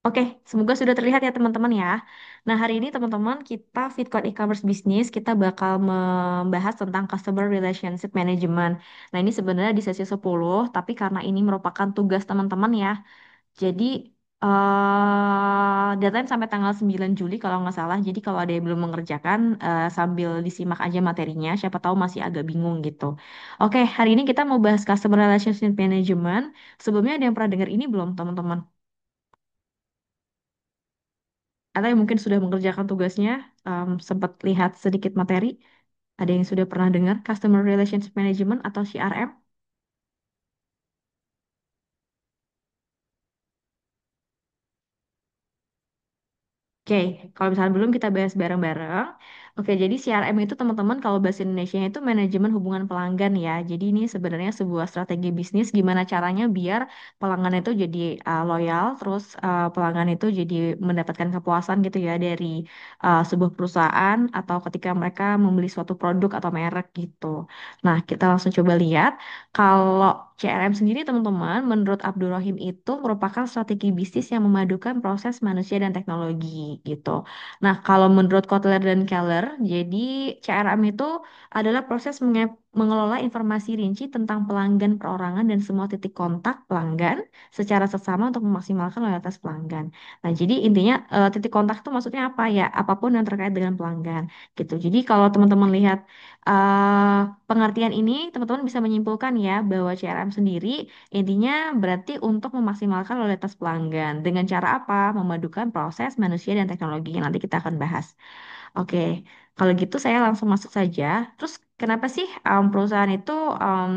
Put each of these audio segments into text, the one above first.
Oke, semoga sudah terlihat ya teman-teman ya. Nah, hari ini teman-teman kita Fitcode e-commerce business kita bakal membahas tentang customer relationship management. Nah, ini sebenarnya di sesi 10, tapi karena ini merupakan tugas teman-teman ya. Jadi deadline sampai tanggal 9 Juli kalau nggak salah. Jadi kalau ada yang belum mengerjakan sambil disimak aja materinya, siapa tahu masih agak bingung gitu. Oke, hari ini kita mau bahas customer relationship management. Sebelumnya ada yang pernah dengar ini belum, teman-teman? Atau yang mungkin sudah mengerjakan tugasnya, sempat lihat sedikit materi, ada yang sudah pernah dengar Customer Relationship Management atau CRM? Oke, kalau misalnya belum kita bahas bareng-bareng. Oke, jadi CRM itu teman-teman kalau bahasa Indonesia itu manajemen hubungan pelanggan ya. Jadi ini sebenarnya sebuah strategi bisnis gimana caranya biar pelanggan itu jadi loyal, terus pelanggan itu jadi mendapatkan kepuasan gitu ya dari sebuah perusahaan atau ketika mereka membeli suatu produk atau merek gitu. Nah, kita langsung coba lihat kalau CRM sendiri teman-teman, menurut Abdul Rahim itu merupakan strategi bisnis yang memadukan proses manusia dan teknologi gitu. Nah, kalau menurut Kotler dan Keller, jadi CRM itu adalah proses mengelola informasi rinci tentang pelanggan perorangan dan semua titik kontak pelanggan secara seksama untuk memaksimalkan loyalitas pelanggan. Nah, jadi intinya titik kontak itu maksudnya apa ya? Apapun yang terkait dengan pelanggan gitu. Jadi kalau teman-teman lihat pengertian ini, teman-teman bisa menyimpulkan ya bahwa CRM sendiri intinya berarti untuk memaksimalkan loyalitas pelanggan. Dengan cara apa? Memadukan proses manusia dan teknologi yang nanti kita akan bahas. Oke, kalau gitu saya langsung masuk saja. Terus kenapa sih perusahaan itu um,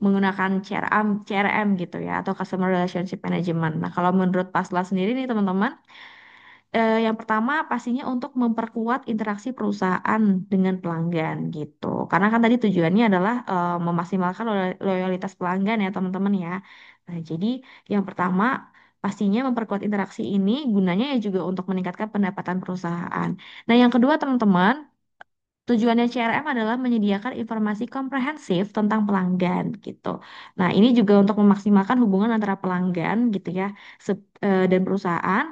menggunakan CRM gitu ya atau Customer Relationship Management? Nah, kalau menurut Pasla sendiri nih teman-teman, yang pertama pastinya untuk memperkuat interaksi perusahaan dengan pelanggan gitu. Karena kan tadi tujuannya adalah memaksimalkan loyalitas pelanggan ya teman-teman ya. Nah, jadi yang pertama pastinya memperkuat interaksi ini gunanya ya juga untuk meningkatkan pendapatan perusahaan. Nah, yang kedua teman-teman, tujuannya CRM adalah menyediakan informasi komprehensif tentang pelanggan gitu. Nah, ini juga untuk memaksimalkan hubungan antara pelanggan gitu ya dan perusahaan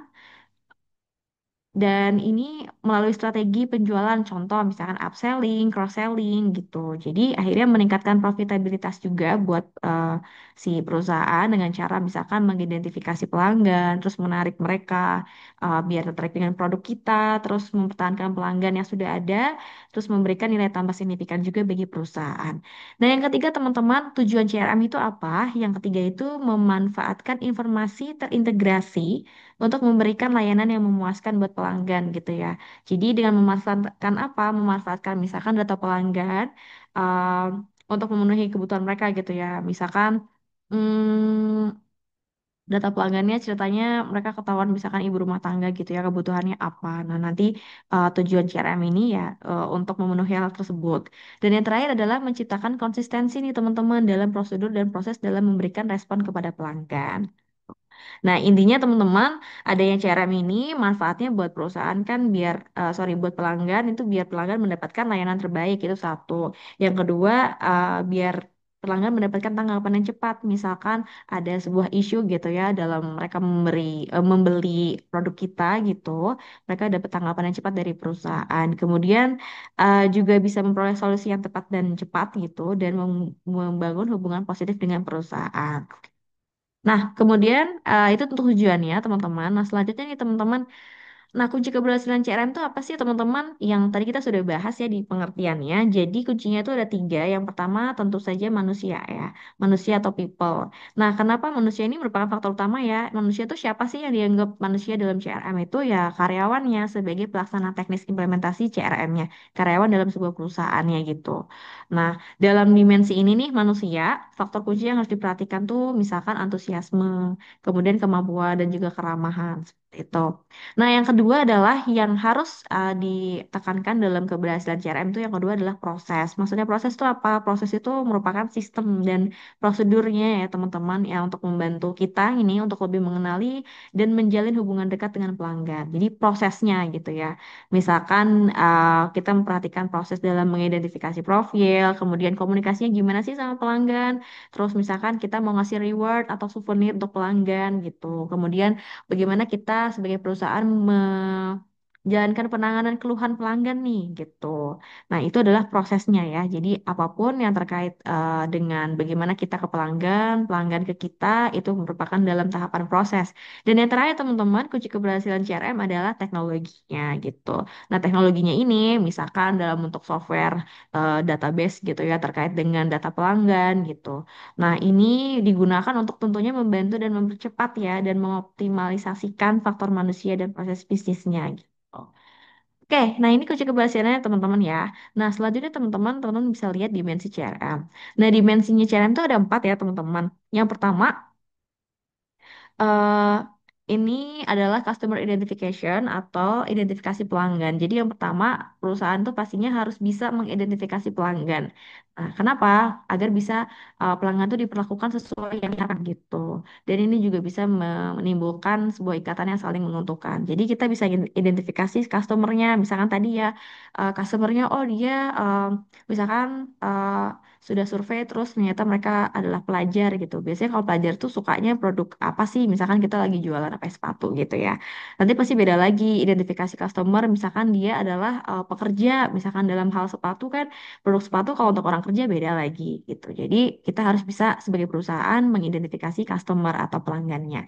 dan ini melalui strategi penjualan, contoh misalkan upselling, cross-selling gitu. Jadi akhirnya meningkatkan profitabilitas juga buat si perusahaan dengan cara misalkan mengidentifikasi pelanggan, terus menarik mereka biar tertarik dengan produk kita, terus mempertahankan pelanggan yang sudah ada, terus memberikan nilai tambah signifikan juga bagi perusahaan. Nah, yang ketiga teman-teman, tujuan CRM itu apa? Yang ketiga itu memanfaatkan informasi terintegrasi untuk memberikan layanan yang memuaskan buat pelanggan gitu ya. Jadi dengan memanfaatkan apa? Memanfaatkan misalkan data pelanggan untuk memenuhi kebutuhan mereka gitu ya. Misalkan data pelanggannya ceritanya mereka ketahuan misalkan ibu rumah tangga gitu ya kebutuhannya apa. Nah nanti tujuan CRM ini ya untuk memenuhi hal tersebut. Dan yang terakhir adalah menciptakan konsistensi nih teman-teman dalam prosedur dan proses dalam memberikan respon kepada pelanggan. Nah, intinya teman-teman, ada yang CRM ini manfaatnya buat perusahaan kan biar, buat pelanggan itu biar pelanggan mendapatkan layanan terbaik itu satu. Yang kedua, biar pelanggan mendapatkan tanggapan yang cepat. Misalkan ada sebuah isu gitu ya dalam mereka membeli produk kita gitu, mereka dapat tanggapan yang cepat dari perusahaan. Kemudian juga bisa memperoleh solusi yang tepat dan cepat gitu dan membangun hubungan positif dengan perusahaan. Nah, kemudian itu tentu tujuannya, teman-teman. Nah, selanjutnya nih, teman-teman. Nah, kunci keberhasilan CRM itu apa sih, teman-teman? Yang tadi kita sudah bahas ya di pengertiannya. Jadi, kuncinya itu ada tiga. Yang pertama, tentu saja manusia ya. Manusia atau people. Nah, kenapa manusia ini merupakan faktor utama ya? Manusia itu siapa sih yang dianggap manusia dalam CRM itu? Ya, karyawannya sebagai pelaksana teknis implementasi CRM-nya. Karyawan dalam sebuah perusahaannya gitu. Nah, dalam dimensi ini nih manusia, faktor kunci yang harus diperhatikan tuh misalkan antusiasme, kemudian kemampuan dan juga keramahan. Itu. Nah, yang kedua adalah yang harus ditekankan dalam keberhasilan CRM itu yang kedua adalah proses. Maksudnya proses itu apa? Proses itu merupakan sistem dan prosedurnya ya teman-teman ya untuk membantu kita ini untuk lebih mengenali dan menjalin hubungan dekat dengan pelanggan. Jadi prosesnya gitu ya. Misalkan kita memperhatikan proses dalam mengidentifikasi profil, kemudian komunikasinya gimana sih sama pelanggan. Terus misalkan kita mau ngasih reward atau souvenir untuk pelanggan gitu. Kemudian bagaimana kita sebagai perusahaan menjalankan penanganan keluhan pelanggan nih gitu. Nah, itu adalah prosesnya ya. Jadi apapun yang terkait dengan bagaimana kita ke pelanggan, pelanggan ke kita itu merupakan dalam tahapan proses. Dan yang terakhir teman-teman, kunci keberhasilan CRM adalah teknologinya gitu. Nah, teknologinya ini misalkan dalam bentuk software database gitu ya terkait dengan data pelanggan gitu. Nah, ini digunakan untuk tentunya membantu dan mempercepat ya dan mengoptimalisasikan faktor manusia dan proses bisnisnya gitu. Oke, nah ini kunci keberhasilannya teman-teman ya. Nah, selanjutnya teman-teman bisa lihat dimensi CRM. Nah, dimensinya CRM itu ada 4 ya teman-teman. Yang pertama, eh ini adalah customer identification atau identifikasi pelanggan. Jadi yang pertama, perusahaan tuh pastinya harus bisa mengidentifikasi pelanggan. Nah, kenapa? Agar bisa pelanggan tuh diperlakukan sesuai yang diharapkan gitu. Dan ini juga bisa menimbulkan sebuah ikatan yang saling menguntungkan. Jadi kita bisa identifikasi customernya. Misalkan tadi ya, customernya, oh dia misalkan sudah survei terus ternyata mereka adalah pelajar gitu. Biasanya kalau pelajar tuh sukanya produk apa sih? Misalkan kita lagi jualan apa sepatu gitu ya. Nanti pasti beda lagi identifikasi customer. Misalkan dia adalah pekerja, misalkan dalam hal sepatu kan produk sepatu kalau untuk orang kerja beda lagi gitu. Jadi kita harus bisa sebagai perusahaan mengidentifikasi customer atau pelanggannya.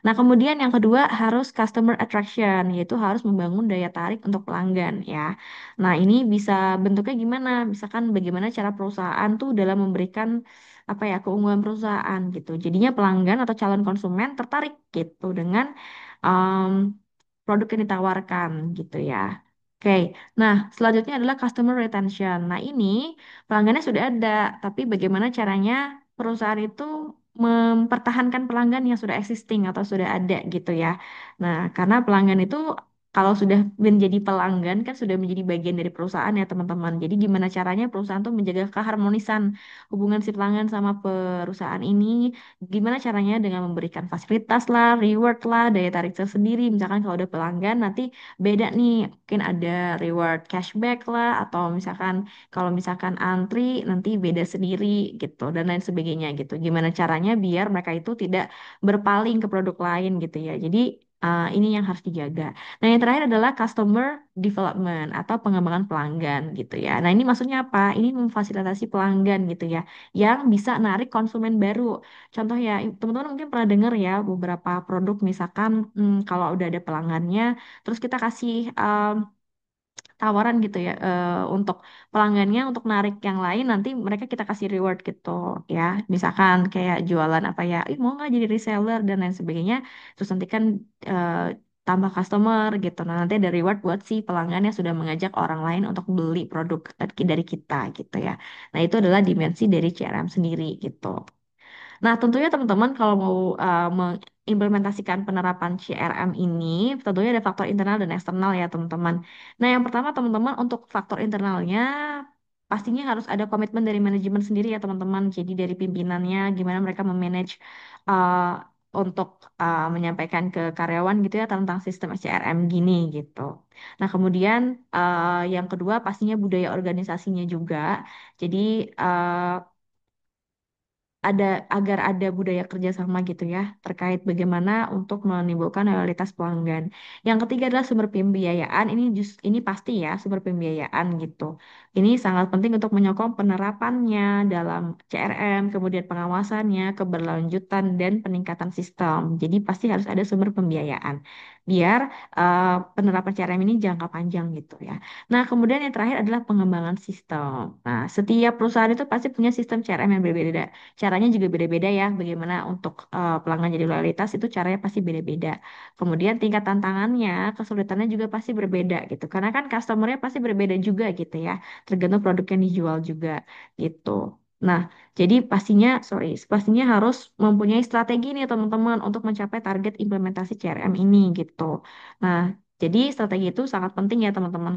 Nah kemudian yang kedua harus customer attraction, yaitu harus membangun daya tarik untuk pelanggan ya. Nah, ini bisa bentuknya gimana? Misalkan bagaimana cara perusahaan tuh dalam memberikan apa ya keunggulan perusahaan gitu. Jadinya pelanggan atau calon konsumen tertarik gitu dengan um, produk yang ditawarkan gitu ya. Oke, nah selanjutnya adalah customer retention. Nah ini pelanggannya sudah ada, tapi bagaimana caranya perusahaan itu mempertahankan pelanggan yang sudah existing atau sudah ada gitu ya. Nah, karena pelanggan itu kalau sudah menjadi pelanggan kan sudah menjadi bagian dari perusahaan ya teman-teman. Jadi gimana caranya perusahaan tuh menjaga keharmonisan hubungan si pelanggan sama perusahaan ini? Gimana caranya dengan memberikan fasilitas lah, reward lah, daya tarik tersendiri. Misalkan kalau udah pelanggan nanti beda nih, mungkin ada reward cashback lah atau misalkan kalau misalkan antri nanti beda sendiri gitu dan lain sebagainya gitu. Gimana caranya biar mereka itu tidak berpaling ke produk lain gitu ya. Jadi ini yang harus dijaga. Nah, yang terakhir adalah customer development atau pengembangan pelanggan gitu ya. Nah, ini maksudnya apa? Ini memfasilitasi pelanggan gitu ya, yang bisa narik konsumen baru. Contoh ya, teman-teman mungkin pernah dengar ya beberapa produk misalkan kalau udah ada pelanggannya, terus kita kasih tawaran gitu ya untuk pelanggannya untuk narik yang lain nanti mereka kita kasih reward gitu ya misalkan kayak jualan apa ya ih mau nggak jadi reseller dan lain sebagainya terus nanti kan eh, tambah customer gitu nah nanti ada reward buat si pelanggan yang sudah mengajak orang lain untuk beli produk dari kita gitu ya nah itu adalah dimensi dari CRM sendiri gitu. Nah, tentunya teman-teman kalau mau mengimplementasikan penerapan CRM ini, tentunya ada faktor internal dan eksternal ya teman-teman. Nah, yang pertama teman-teman untuk faktor internalnya pastinya harus ada komitmen dari manajemen sendiri ya teman-teman. Jadi dari pimpinannya, gimana mereka memanage uh, untuk menyampaikan ke karyawan gitu ya tentang sistem CRM gini gitu. Nah, kemudian yang kedua pastinya budaya organisasinya juga. Jadi ada agar ada budaya kerjasama gitu ya terkait bagaimana untuk menimbulkan loyalitas pelanggan. Yang ketiga adalah sumber pembiayaan. Ini pasti ya sumber pembiayaan gitu. Ini sangat penting untuk menyokong penerapannya dalam CRM, kemudian pengawasannya, keberlanjutan dan peningkatan sistem. Jadi pasti harus ada sumber pembiayaan biar penerapan CRM ini jangka panjang gitu ya. Nah, kemudian yang terakhir adalah pengembangan sistem. Nah, setiap perusahaan itu pasti punya sistem CRM yang berbeda. Caranya juga beda-beda ya. Bagaimana untuk pelanggan jadi loyalitas itu caranya pasti beda-beda. Kemudian tingkat tantangannya, kesulitannya juga pasti berbeda gitu. Karena kan customernya pasti berbeda juga gitu ya. Tergantung produk yang dijual juga gitu. Nah, jadi pastinya harus mempunyai strategi nih teman-teman untuk mencapai target implementasi CRM ini gitu. Nah, jadi strategi itu sangat penting ya teman-teman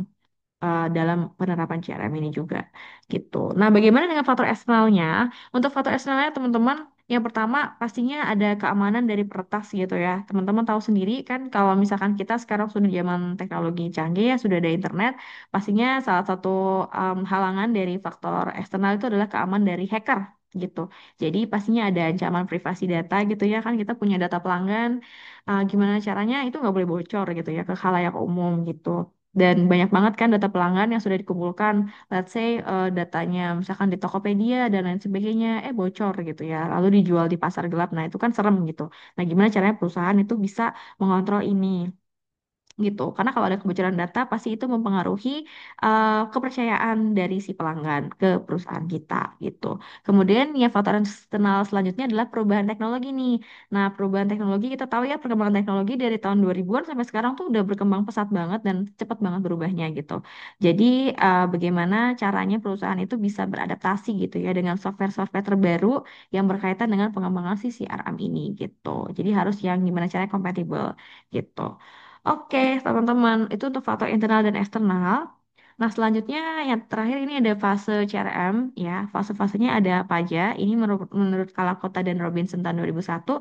dalam penerapan CRM ini juga gitu. Nah, bagaimana dengan faktor eksternalnya? Untuk faktor eksternalnya teman-teman, yang pertama pastinya ada keamanan dari peretas gitu ya. Teman-teman tahu sendiri kan kalau misalkan kita sekarang sudah zaman teknologi canggih ya, sudah ada internet, pastinya salah satu halangan dari faktor eksternal itu adalah keamanan dari hacker gitu. Jadi pastinya ada ancaman privasi data gitu ya kan kita punya data pelanggan, gimana caranya itu nggak boleh bocor gitu ya ke khalayak umum gitu. Dan banyak banget kan data pelanggan yang sudah dikumpulkan, let's say datanya misalkan di Tokopedia dan lain sebagainya, bocor gitu ya, lalu dijual di pasar gelap. Nah itu kan serem gitu. Nah gimana caranya perusahaan itu bisa mengontrol ini? Gitu. Karena kalau ada kebocoran data pasti itu mempengaruhi kepercayaan dari si pelanggan ke perusahaan kita gitu. Kemudian ya faktor eksternal selanjutnya adalah perubahan teknologi nih. Nah, perubahan teknologi kita tahu ya perkembangan teknologi dari tahun 2000-an sampai sekarang tuh udah berkembang pesat banget dan cepat banget berubahnya gitu. Jadi bagaimana caranya perusahaan itu bisa beradaptasi gitu ya dengan software-software terbaru yang berkaitan dengan pengembangan si CRM ini gitu. Jadi harus yang gimana caranya kompatibel gitu. Oke, teman-teman, itu untuk faktor internal dan eksternal. Nah, selanjutnya yang terakhir ini ada fase CRM, ya. Fase-fasenya ada apa aja? Ini menurut Kalakota dan Robinson tahun 2001,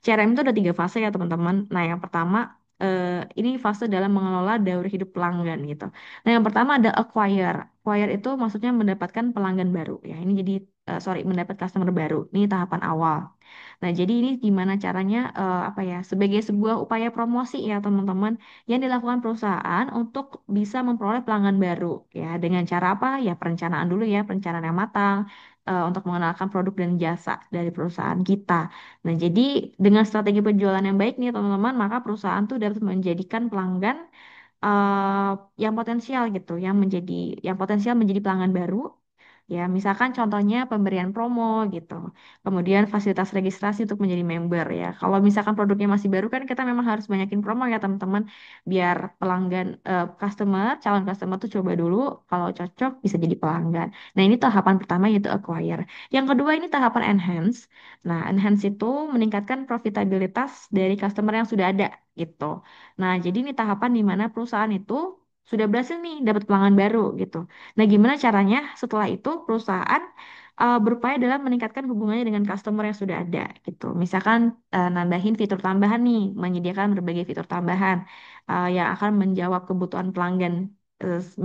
CRM itu ada tiga fase ya, teman-teman. Nah, yang pertama, ini fase dalam mengelola daur hidup pelanggan gitu. Nah, yang pertama ada acquire. Acquire itu maksudnya mendapatkan pelanggan baru, ya. Ini jadi, mendapat customer baru. Ini tahapan awal. Nah, jadi ini gimana caranya apa ya sebagai sebuah upaya promosi ya teman-teman yang dilakukan perusahaan untuk bisa memperoleh pelanggan baru ya dengan cara apa? Ya perencanaan dulu ya, perencanaan yang matang untuk mengenalkan produk dan jasa dari perusahaan kita. Nah, jadi dengan strategi penjualan yang baik nih teman-teman, maka perusahaan tuh dapat menjadikan pelanggan eh, yang potensial gitu, yang potensial menjadi pelanggan baru. Ya, misalkan contohnya pemberian promo gitu. Kemudian fasilitas registrasi untuk menjadi member ya. Kalau misalkan produknya masih baru kan kita memang harus banyakin promo ya teman-teman biar pelanggan calon customer tuh coba dulu kalau cocok bisa jadi pelanggan. Nah, ini tahapan pertama yaitu acquire. Yang kedua ini tahapan enhance. Nah, enhance itu meningkatkan profitabilitas dari customer yang sudah ada gitu. Nah, jadi ini tahapan di mana perusahaan itu sudah berhasil nih dapat pelanggan baru gitu. Nah, gimana caranya? Setelah itu perusahaan berupaya dalam meningkatkan hubungannya dengan customer yang sudah ada gitu. Misalkan nambahin fitur tambahan nih, menyediakan berbagai fitur tambahan yang akan menjawab kebutuhan pelanggan.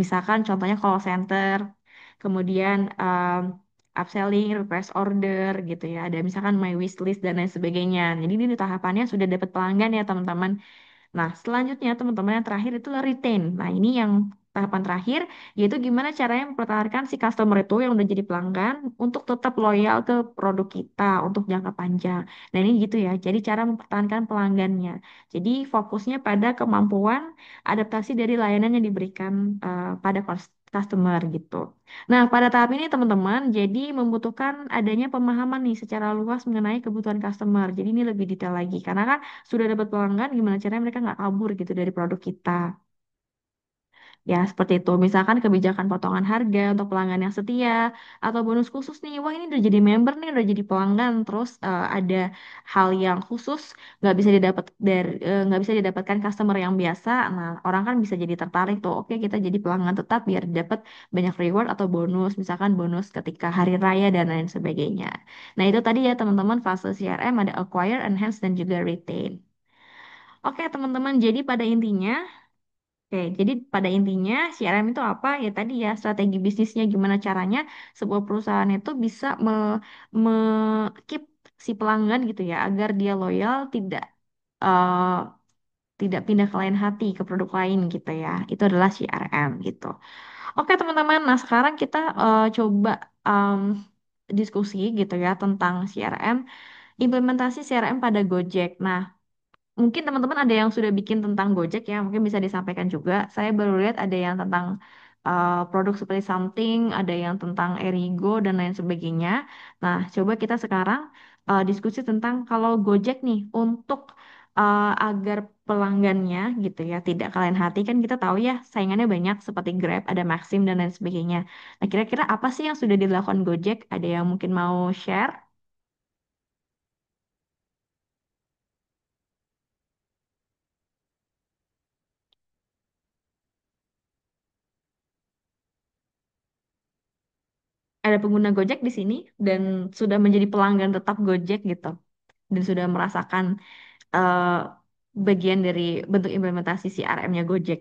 Misalkan contohnya call center, kemudian upselling, request order gitu ya. Ada misalkan my wish list dan lain sebagainya. Jadi ini tahapannya sudah dapat pelanggan ya teman-teman. Nah, selanjutnya teman-teman yang terakhir itu adalah retain. Nah, ini yang tahapan terakhir, yaitu gimana caranya mempertahankan si customer itu yang udah jadi pelanggan untuk tetap loyal ke produk kita untuk jangka panjang. Nah, ini gitu ya. Jadi cara mempertahankan pelanggannya. Jadi fokusnya pada kemampuan adaptasi dari layanan yang diberikan pada customer gitu. Nah, pada tahap ini teman-teman, jadi membutuhkan adanya pemahaman nih secara luas mengenai kebutuhan customer. Jadi ini lebih detail lagi karena kan sudah dapat pelanggan, gimana caranya mereka nggak kabur gitu dari produk kita. Ya, seperti itu. Misalkan kebijakan potongan harga untuk pelanggan yang setia, atau bonus khusus nih. Wah, ini udah jadi member nih, udah jadi pelanggan. Terus ada hal yang khusus nggak bisa didapatkan customer yang biasa. Nah, orang kan bisa jadi tertarik tuh. Oke, kita jadi pelanggan tetap biar dapat banyak reward atau bonus. Misalkan bonus ketika hari raya dan lain sebagainya. Nah, itu tadi ya teman-teman fase CRM ada acquire, enhance, dan juga retain. Oke, teman-teman. Jadi pada intinya CRM itu apa? Ya tadi ya strategi bisnisnya gimana caranya sebuah perusahaan itu bisa me keep si pelanggan gitu ya agar dia loyal eh, tidak pindah ke lain hati ke produk lain gitu ya. Itu adalah CRM gitu. Oke teman-teman, nah sekarang kita coba em, diskusi gitu ya tentang CRM, implementasi CRM pada Gojek. Nah, mungkin teman-teman ada yang sudah bikin tentang Gojek ya, mungkin bisa disampaikan juga. Saya baru lihat ada yang tentang produk seperti Something, ada yang tentang Erigo dan lain sebagainya. Nah, coba kita sekarang diskusi tentang kalau Gojek nih untuk agar pelanggannya gitu ya tidak kalian hati kan kita tahu ya saingannya banyak seperti Grab, ada Maxim dan lain sebagainya. Nah, kira-kira apa sih yang sudah dilakukan Gojek? Ada yang mungkin mau share? Ada pengguna Gojek di sini dan sudah menjadi pelanggan tetap Gojek gitu dan sudah merasakan eh, bagian dari bentuk implementasi CRM-nya Gojek.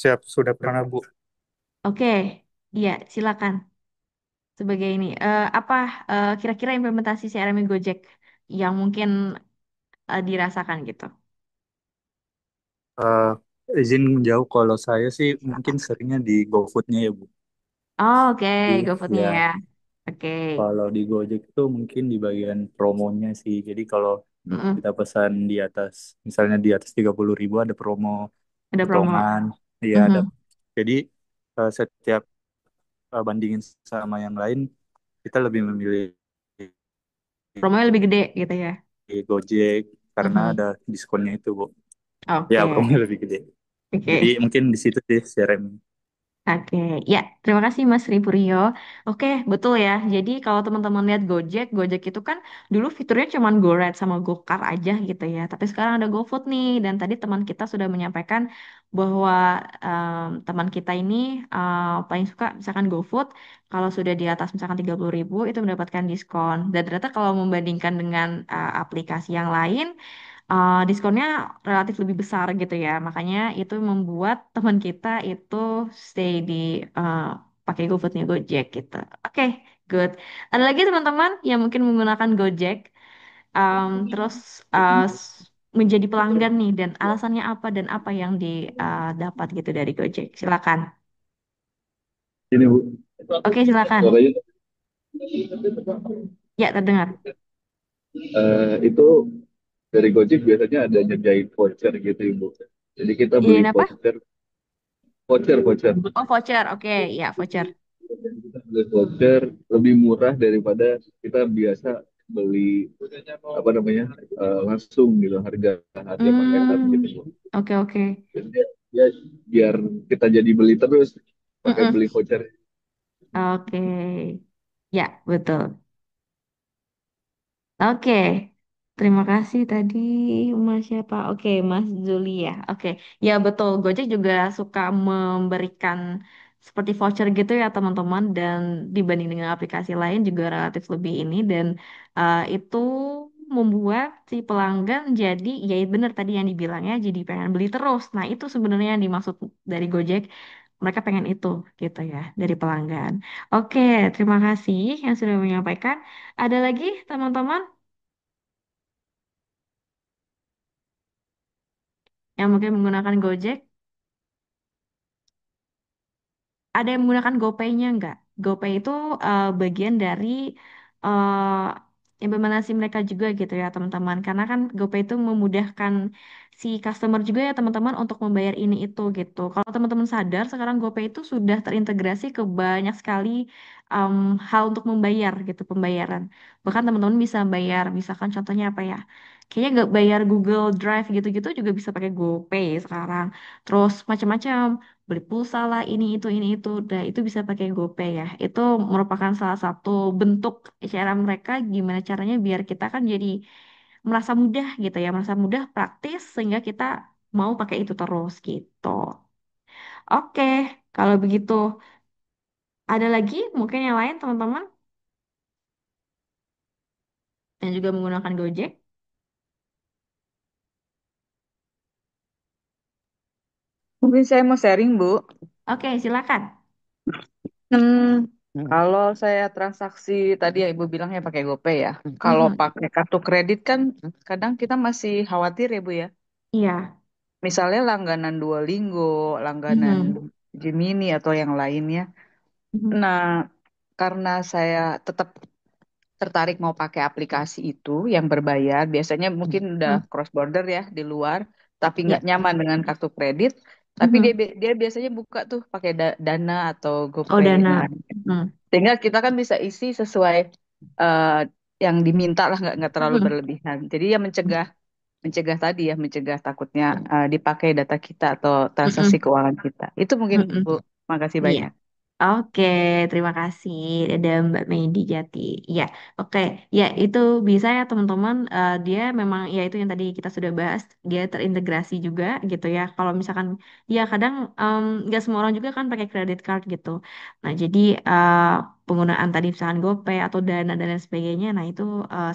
Siap, sudah pernah Bu. Oke, iya silakan. Sebagai ini, apa kira-kira implementasi CRM Gojek yang mungkin dirasakan gitu? Eh, izin menjawab kalau saya sih mungkin seringnya di GoFood-nya ya Bu. Oh, oke, GoFood-nya Ya, ya. Oke. kalau di Gojek itu mungkin di bagian promonya sih. Jadi kalau Mm-mm. kita pesan di atas, misalnya di atas 30.000 ada promo Ada promo. potongan. Iya ada. Mhm. Jadi setiap bandingin sama yang lain, kita lebih memilih Promonya lebih gede gitu ya. Gojek karena ada Mhm. diskonnya itu Bu. Ya, Oke, promonya lebih gede. Jadi oke. mungkin di situ sih CRM. Oke, ya, terima kasih Mas Ripuryo. Oke, betul ya. Jadi kalau teman-teman lihat Gojek, Gojek itu kan dulu fiturnya cuma GoRide sama GoCar aja gitu ya. Tapi sekarang ada GoFood nih. Dan tadi teman kita sudah menyampaikan bahwa teman kita ini paling suka misalkan GoFood, kalau sudah di atas misalkan 30.000 itu mendapatkan diskon. Dan ternyata kalau membandingkan dengan aplikasi yang lain, diskonnya relatif lebih besar gitu ya. Makanya itu membuat teman kita itu stay di uh, pakai GoFood-nya Gojek gitu. Oke, good. Ada lagi teman-teman yang mungkin menggunakan Gojek, terus menjadi pelanggan nih dan alasannya apa dan apa yang didapat gitu dari Gojek. Silakan. Ini Bu, Oke, silakan. suaranya Ya, terdengar. itu dari Gojek biasanya ada nyediain voucher gitu Ibu. Jadi kita beli Ini apa? voucher, voucher. Oh, voucher. Oke, ya, voucher. Kita beli voucher lebih murah daripada kita biasa beli apa namanya langsung gitu harga harga paketan gitu Hmm, Bu. oke, oke. Jadi dia biar kita jadi beli terus pakai Mm-mm. beli voucher. Oke. Ya, betul. Oke, terima kasih tadi Mas siapa? Oke, Mas Zuli ya. Oke, ya betul. Gojek juga suka memberikan seperti voucher gitu ya teman-teman dan dibanding dengan aplikasi lain juga relatif lebih ini dan itu membuat si pelanggan jadi ya benar tadi yang dibilangnya jadi pengen beli terus. Nah, itu sebenarnya yang dimaksud dari Gojek. Mereka pengen itu gitu ya dari pelanggan. Oke, terima kasih yang sudah menyampaikan. Ada lagi teman-teman yang mungkin menggunakan Gojek? Ada yang menggunakan GoPay-nya nggak? GoPay itu bagian dari eh, implementasi mereka juga gitu ya teman-teman. Karena kan GoPay itu memudahkan si customer juga ya teman-teman untuk membayar ini itu gitu. Kalau teman-teman sadar sekarang GoPay itu sudah terintegrasi ke banyak sekali em, hal untuk membayar gitu pembayaran. Bahkan teman-teman bisa bayar, misalkan contohnya apa ya? Kayaknya nggak bayar Google Drive gitu-gitu juga bisa pakai GoPay sekarang. Terus macam-macam beli pulsa lah ini itu dan itu bisa pakai GoPay ya itu merupakan salah satu bentuk cara mereka gimana caranya biar kita kan jadi merasa mudah gitu ya merasa mudah praktis sehingga kita mau pakai itu terus gitu. Oke, kalau begitu ada lagi mungkin yang lain teman-teman yang juga menggunakan Gojek. Mungkin saya mau sharing, Bu. Oke, silakan. Hmm, kalau saya transaksi tadi ya Ibu bilangnya pakai GoPay ya. Kalau Mm-mm. pakai kartu kredit kan kadang kita masih khawatir ya Bu ya. Iya. Misalnya langganan Duolingo, langganan Mhm. Gemini atau yang lainnya. Mhm. Nah, karena saya tetap tertarik mau pakai aplikasi itu yang berbayar, biasanya mungkin udah Mhm. cross border ya di luar, tapi Ya. nggak nyaman dengan kartu kredit. Tapi dia Mhm. dia biasanya buka tuh pakai Dana atau Oh, GoPay. Dana. Nah, Mhm. sehingga kita kan bisa isi sesuai. eh, yang diminta lah, nggak terlalu Mhm. berlebihan. Jadi ya mencegah mencegah tadi ya, mencegah takutnya dipakai data kita atau transaksi Mhm. keuangan kita. Itu mungkin Mhm. Bu. Makasih Iya. banyak. Oke, terima kasih. Ada Mbak Medi Jati. Ya, oke. Ya, itu bisa ya teman-teman. Dia memang, ya itu yang tadi kita sudah bahas. Dia terintegrasi juga gitu ya. Kalau misalkan, ya kadang nggak semua orang juga kan pakai credit card gitu. Nah, jadi penggunaan tadi misalkan GoPay atau Dana dan lain sebagainya. Nah, itu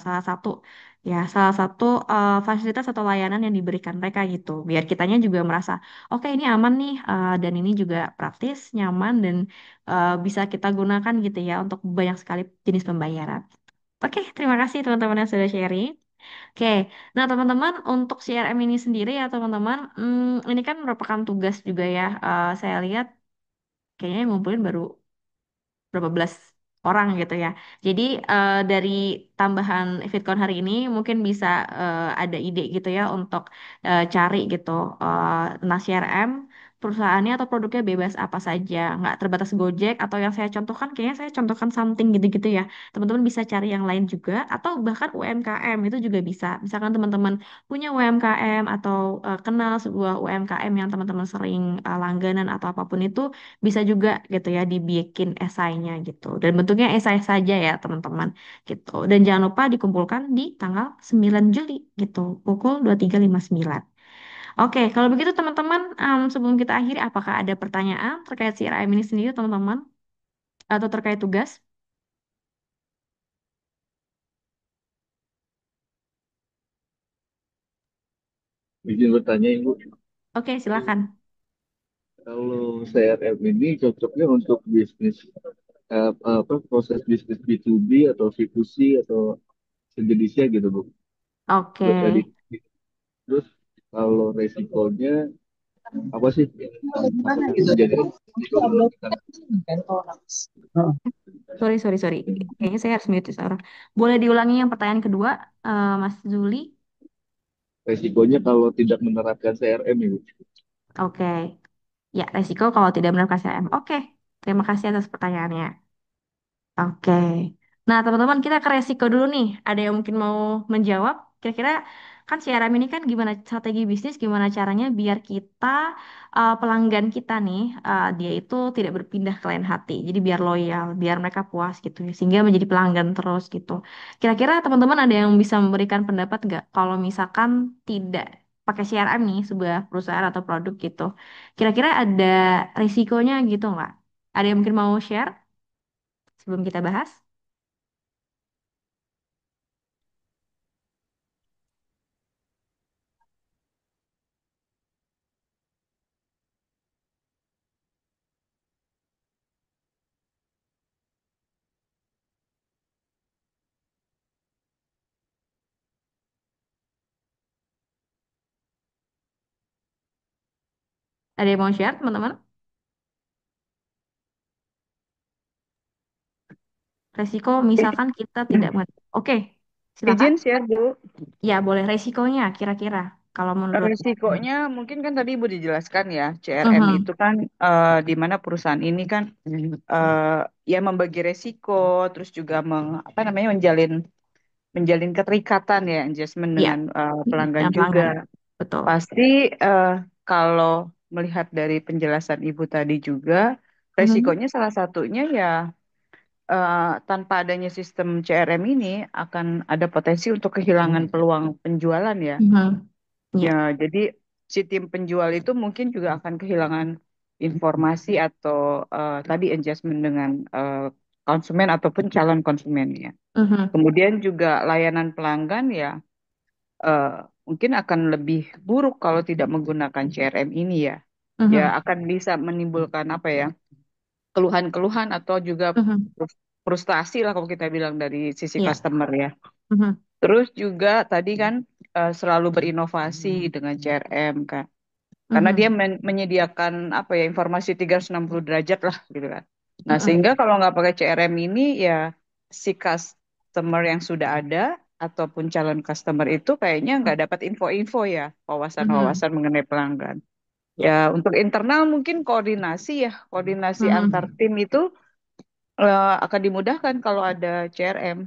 salah satu, ya salah satu fasilitas atau layanan yang diberikan mereka gitu. Biar kitanya juga merasa, oke ini aman nih, dan ini juga praktis, nyaman, dan bisa kita gunakan gitu ya untuk banyak sekali jenis pembayaran. Oke, terima kasih teman-teman yang sudah sharing. Oke, nah teman-teman untuk CRM ini sendiri ya teman-teman, ini kan merupakan tugas juga ya. Saya lihat kayaknya yang ngumpulin baru berapa belas orang gitu ya. Jadi dari tambahan VidCon hari ini mungkin bisa ada ide gitu ya untuk cari gitu tentang CRM perusahaannya atau produknya bebas apa saja, nggak terbatas Gojek atau yang saya contohkan kayaknya saya contohkan something gitu-gitu ya. Teman-teman bisa cari yang lain juga atau bahkan UMKM itu juga bisa. Misalkan teman-teman punya UMKM atau kenal sebuah UMKM yang teman-teman sering langganan atau apapun itu bisa juga gitu ya dibikin esainya gitu. Dan bentuknya esai saja ya teman-teman gitu. Dan jangan lupa dikumpulkan di tanggal 9 Juli gitu, pukul 23.59. Oke, kalau begitu teman-teman, sebelum kita akhiri, apakah ada pertanyaan terkait CRM ini sendiri teman-teman? Atau terkait tugas? Izin bertanya Ibu, Oke, silakan. kalau CRM ini cocoknya untuk bisnis apa proses bisnis B2B atau C2C atau sejenisnya gitu Bu. Oke. Terus kalau resikonya apa sih? Apakah menjadi resiko kalau kita Sorry, sorry, sorry. Kayaknya saya harus mute seorang. Boleh diulangi yang pertanyaan kedua, Mas Zuli? resikonya kalau tidak menerapkan CRM itu? Oke. Ya, resiko kalau tidak menerapkan CRM. Oke, terima kasih atas pertanyaannya. Oke. Nah, teman-teman, kita ke resiko dulu nih. Ada yang mungkin mau menjawab? Kira-kira kan CRM ini kan gimana strategi bisnis, gimana caranya biar kita, pelanggan kita nih, dia itu tidak berpindah ke lain hati. Jadi biar loyal, biar mereka puas gitu ya. Sehingga menjadi pelanggan terus gitu. Kira-kira teman-teman ada yang bisa memberikan pendapat nggak kalau misalkan tidak pakai CRM nih, sebuah perusahaan atau produk gitu. Kira-kira ada risikonya gitu nggak? Ada yang mungkin mau share sebelum kita bahas? Ada yang mau share, teman-teman? Resiko misalkan kita tidak Oke, silakan. Izin share, Bu. Ya, boleh resikonya kira-kira kalau menurut. Resikonya mungkin kan tadi Ibu dijelaskan ya, CRM Mhm. itu kan di mana perusahaan ini kan eh, ya membagi resiko, terus juga apa namanya menjalin menjalin keterikatan ya, engagement Ya, dengan pelanggan yang juga. pelanggan. Betul. Pasti eh, kalau melihat dari penjelasan Ibu tadi juga, Mhm. resikonya salah satunya ya tanpa adanya sistem CRM ini akan ada potensi untuk kehilangan peluang penjualan ya. Mhm. Ya, Ya. jadi si tim penjual itu mungkin juga akan kehilangan informasi atau tadi engagement dengan konsumen ataupun calon konsumennya. Mhm. Kemudian juga layanan pelanggan ya eh, mungkin akan lebih buruk kalau tidak menggunakan CRM ini ya. Ya Mhm. akan bisa menimbulkan apa ya, keluhan-keluhan atau juga Mhm. frustasi lah kalau kita bilang dari sisi Ya. customer ya. Mhm. Terus juga tadi kan selalu berinovasi dengan CRM kan. Karena dia Mhm. menyediakan apa ya informasi 360 derajat lah gitu kan. Nah, Mhm. sehingga kalau nggak pakai CRM ini ya si customer yang sudah ada ataupun calon customer itu kayaknya nggak dapat info-info ya, Mhm. wawasan-wawasan mengenai pelanggan. Ya, Ya. untuk internal mungkin koordinasi ya, koordinasi antar Mhm. tim itu akan dimudahkan kalau ada CRM.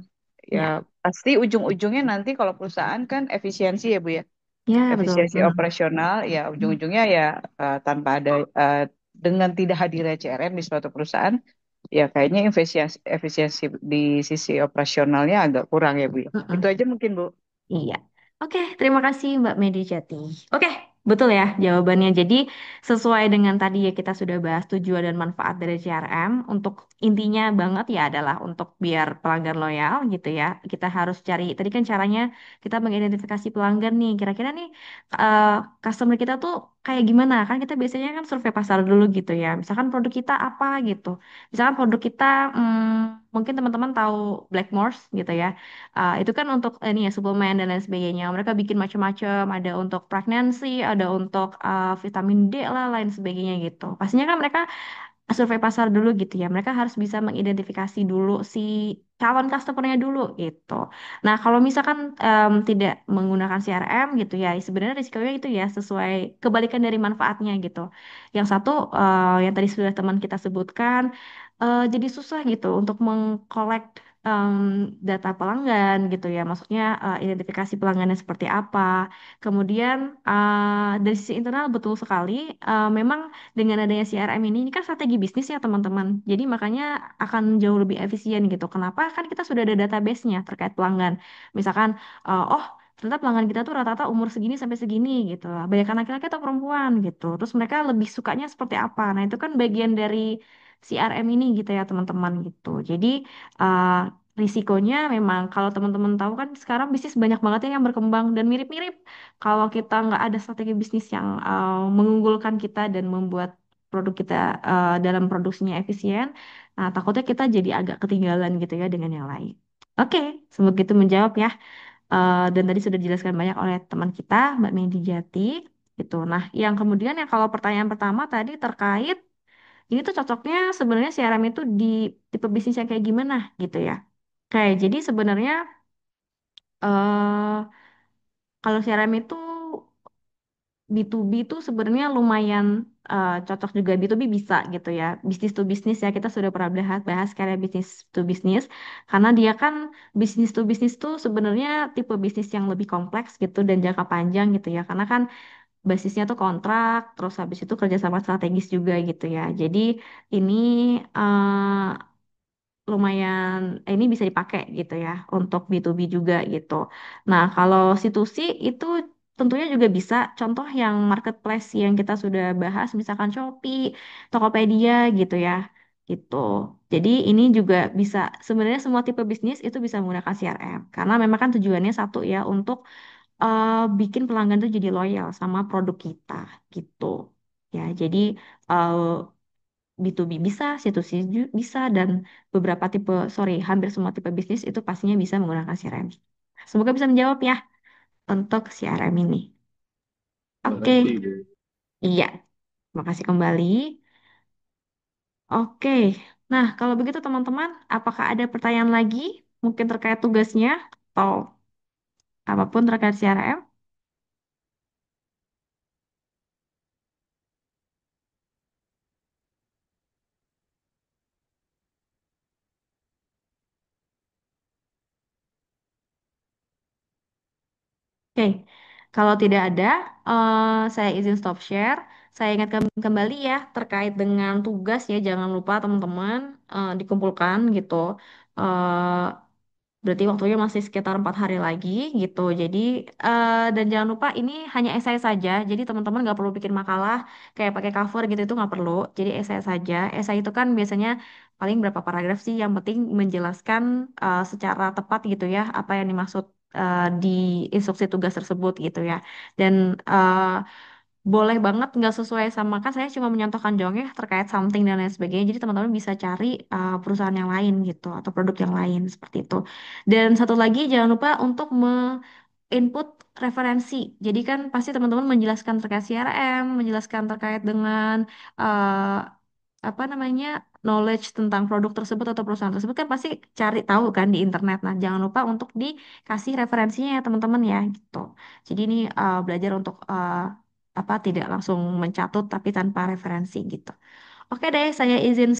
Ya Ya, pasti ujung-ujungnya nanti kalau perusahaan kan efisiensi ya Bu ya. ya betul. Efisiensi operasional ya ujung-ujungnya ya tanpa ada dengan tidak hadirnya CRM di suatu perusahaan ya kayaknya efisiensi di sisi operasionalnya agak kurang ya Bu ya. Itu Mm-mm. aja mungkin Bu. Iya. Oke, terima kasih Mbak Medi Jati. Oke, betul ya jawabannya. Jadi sesuai dengan tadi ya kita sudah bahas tujuan dan manfaat dari CRM. Untuk intinya banget ya adalah untuk biar pelanggan loyal gitu ya. Kita harus cari, tadi kan caranya kita mengidentifikasi pelanggan nih. Kira-kira nih eh, customer kita tuh kayak gimana? Kan kita biasanya kan survei pasar dulu gitu ya. Misalkan produk kita apa gitu. Misalkan produk kita mungkin teman-teman tahu Blackmores gitu ya. Itu kan untuk ini ya suplemen dan lain sebagainya. Mereka bikin macam-macam, ada untuk pregnancy, ada untuk vitamin D lah, lain sebagainya gitu. Pastinya kan mereka survei pasar dulu gitu ya. Mereka harus bisa mengidentifikasi dulu si calon customernya dulu gitu. Nah, kalau misalkan tidak menggunakan CRM gitu ya, sebenarnya risikonya itu ya sesuai kebalikan dari manfaatnya gitu. Yang satu yang tadi sudah teman kita sebutkan, jadi susah gitu untuk mengkolek em, data pelanggan gitu ya. Maksudnya identifikasi pelanggannya seperti apa. Kemudian dari sisi internal betul sekali, memang dengan adanya CRM ini kan strategi bisnis ya teman-teman. Jadi makanya akan jauh lebih efisien gitu. Kenapa? Kan kita sudah ada database-nya terkait pelanggan. Misalkan, oh ternyata pelanggan kita tuh rata-rata umur segini sampai segini gitu. Banyak laki-laki atau perempuan gitu. Terus mereka lebih sukanya seperti apa. Nah itu kan bagian dari CRM ini gitu ya teman-teman gitu. Jadi uh, risikonya memang kalau teman-teman tahu kan sekarang bisnis banyak banget ya yang berkembang dan mirip-mirip. Kalau kita nggak ada strategi bisnis yang mengunggulkan kita dan membuat produk kita dalam produksinya efisien, nah takutnya kita jadi agak ketinggalan gitu ya dengan yang lain. Oke, semoga itu menjawab ya. Dan tadi sudah dijelaskan banyak oleh teman kita, Mbak Medi Jati. Gitu. Nah, yang kemudian yang kalau pertanyaan pertama tadi terkait ini tuh cocoknya sebenarnya CRM itu di tipe bisnis yang kayak gimana gitu ya. Kayak jadi sebenarnya eh kalau CRM itu B2B itu sebenarnya lumayan cocok juga B2B bisa gitu ya. Bisnis to bisnis ya kita sudah pernah bahas karya bisnis to bisnis karena dia kan bisnis to bisnis tuh sebenarnya tipe bisnis yang lebih kompleks gitu dan jangka panjang gitu ya. Karena kan basisnya tuh kontrak terus habis itu kerjasama strategis juga gitu ya. Jadi ini lumayan ini bisa dipakai gitu ya untuk B2B juga gitu. Nah, kalau C2C itu tentunya juga bisa contoh yang marketplace yang kita sudah bahas misalkan Shopee, Tokopedia gitu ya. Gitu. Jadi ini juga bisa sebenarnya semua tipe bisnis itu bisa menggunakan CRM karena memang kan tujuannya satu ya untuk bikin pelanggan tuh jadi loyal sama produk kita gitu. Ya, jadi eh, B2B bisa, C2C bisa, dan beberapa tipe, sorry, hampir semua tipe bisnis itu pastinya bisa menggunakan CRM. Semoga bisa menjawab ya untuk CRM ini. Terima Oke, kasih Bu. iya, makasih kembali. Oke, nah kalau begitu teman-teman, apakah ada pertanyaan lagi? Mungkin terkait tugasnya atau apapun terkait CRM? Oke, kalau tidak ada, saya izin stop share. Saya ingatkan kembali ya terkait dengan tugas ya, jangan lupa teman-teman dikumpulkan gitu. Eh, Berarti waktunya masih sekitar 4 hari lagi gitu. Jadi dan jangan lupa ini hanya esai saja. Jadi teman-teman nggak perlu bikin makalah kayak pakai cover gitu itu nggak perlu. Jadi esai saja. Esai itu kan biasanya paling berapa paragraf sih. Yang penting menjelaskan secara tepat gitu ya apa yang dimaksud di instruksi tugas tersebut gitu ya. Dan boleh banget nggak sesuai sama kan saya cuma menyontohkan doang ya terkait something dan lain sebagainya. Jadi teman-teman bisa cari perusahaan yang lain gitu atau produk yang lain seperti itu. Dan satu lagi jangan lupa untuk input referensi. Jadi kan pasti teman-teman menjelaskan terkait CRM, menjelaskan terkait dengan eh, apa namanya knowledge tentang produk tersebut atau perusahaan tersebut kan pasti cari tahu kan di internet. Nah, jangan lupa untuk dikasih referensinya ya teman-teman ya gitu. Jadi ini belajar untuk apa tidak langsung mencatut tapi tanpa referensi gitu. Oke deh, saya izin